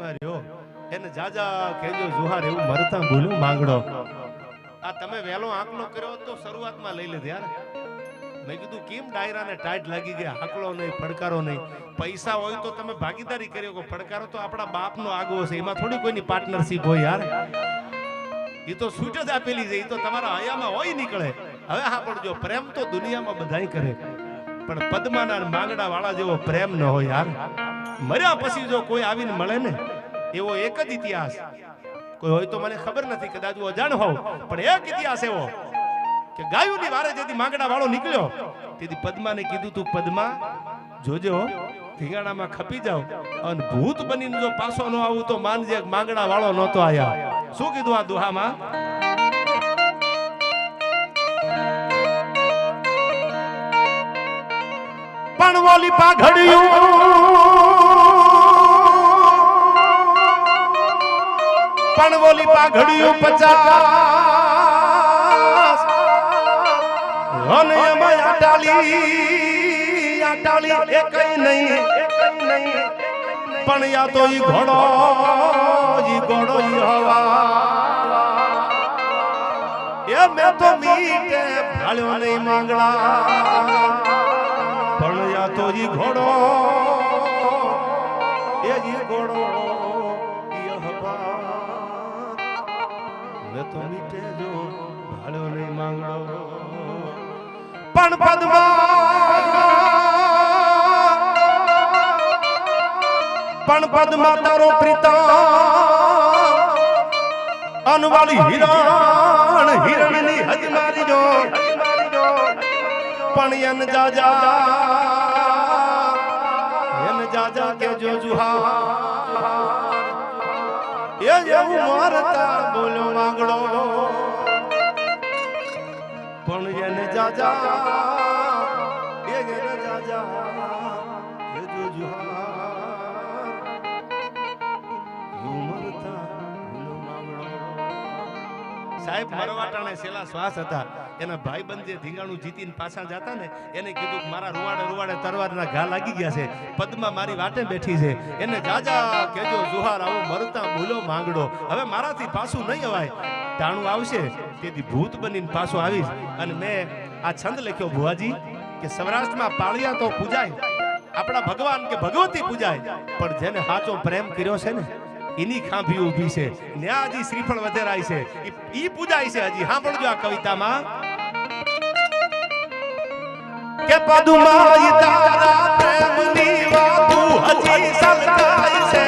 સુખમાં રહ્યો એને જાજા કેજો જુહાર એવું મરતા બોલ્યું માંગડો આ તમે વેલો આંકલો કર્યો તો શરૂઆતમાં લઈ લીધી યાર મેં કીધું કેમ ડાયરાને ટાઈટ લાગી ગયા આંકલો નહીં પડકારો નહીં પૈસા હોય તો તમે ભાગીદારી કર્યો કે પડકારો તો આપણા બાપનો આગવો છે એમાં થોડી કોઈની પાર્ટનરશિપ હોય યાર એ તો છૂટ જ આપેલી છે એ તો તમારા હયામાં હોય નીકળે હવે હા પણ જો પ્રેમ તો દુનિયામાં બધાય કરે પણ પદ્માના માંગડા વાળા જેવો પ્રેમ ન હોય યાર મર્યા પછી જો કોઈ આવીને મળે ને એવો એક જ ઇતિહાસ કોઈ હોય તો મને ખબર નથી કદાચ હું અજાણ હોઉં પણ એક ઇતિહાસ એવો કે ગાયુની વારે જેથી માંગડા વાળો નીકળ્યો તેથી પદ્માને કીધું તું પદ્મા જોજો ધીંગાણામાં ખપી જાવ અને ભૂત બનીને જો પાછો ન આવું તો માનજે માંગડા વાળો નહોતો આયા શું કીધું આ દુહામાં પણ ઓલી પાઘડિયું પણ ઓલી પાઘડિયું 50 અને એમાં આટાલી એકઈ નહીં પણ યા તો ઈ ઘોડો ઈ હવા એ મેં તો મીટે ભાળ્યો નહીં માંગડા પણ યા તો ઈ ઘોડો એ ઈ ઘોડો ઈ હવા મેં તો મીટે જો ભાળ્યો નહીં માંગડો પણ પદ્મા તારો પ્રીતમ અનવાળી હિરણની હજ મારી જો પણ એન જાજા કે જો જુહાર એ જેવું મારતા બોલો માંગડો પણ એને જાજા એને જાજા એ જો જુહાર ઉમરતા ભૂલો માંગડો સાહેબ મરવાટાણે છેલ્લા શ્વાસ હતા એના ભાઈબંધ જે ધીંગાણું જીતીને પાછા જતા ને એને કીધું મારા રૂવાડે તરવારના ઘા લાગી ગયા છે પદ્મા મારી વાટે બેઠી છે એને જાજા કેજો જુહાર આવું મરતા ભૂલો માંગડો હવે મારાથી પાછું નહીં અવાય ટાણું આવશે તેથી ભૂત બનીને પાછો આવીશ અને મેં આ છંદ લખ્યો ભુવાજી કે સૌરાષ્ટ્રમાં પાળિયા તો પૂજાય આપણા ભગવાન કે ભગવતી પૂજાય પણ જેને સાચો પ્રેમ કર્યો છે ને એની ખાંભી ઊભી છે ન્યા હજી શ્રીફળ વધેરાય છે ઈ પૂજાય છે હજી સાંભળજો આ કવિતામાં કે પદુમા તારા પ્રેમની વાતો હજી સલકાય છે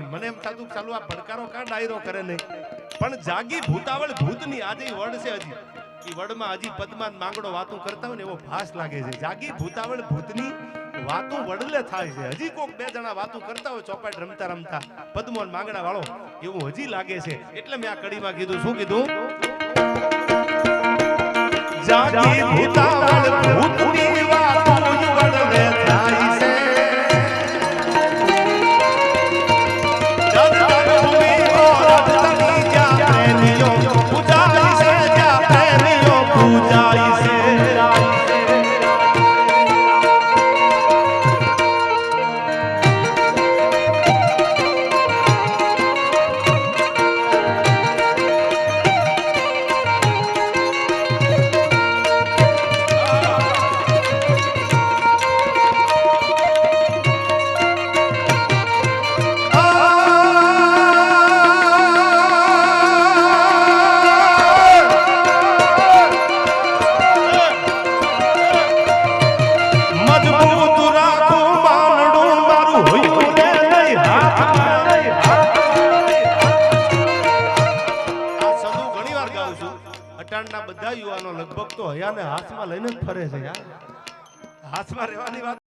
મને એમ થતું ચાલુ આ પડકારો કા ડાયરો કરે નહીં પણ જાગી ભૂતાવળ ભૂતની આજે વડ છે હજી ઈ વડમાં હજી પદ્મા માંગડો વાતો કરતા હોય ને એવો ભાસ લાગે છે જાગી ભૂતાવળ ભૂતની વાતો વડલે થાય છે હજી કોક બે જણા વાતો કરતા હોય ચોપાટ રમતા રમતા પદ્મો માંગડા વાળો એવું હજી લાગે છે એટલે મેં આ કડીમાં કીધું શું કીધું જાગી ભૂતાવળ ભૂતની વાતો વડલે થાય છે બધા યુવાનો લગભગ તો હયાને હાથમાં લઈને જ ફરે છે યાર હાથમાં રહેવાની વાત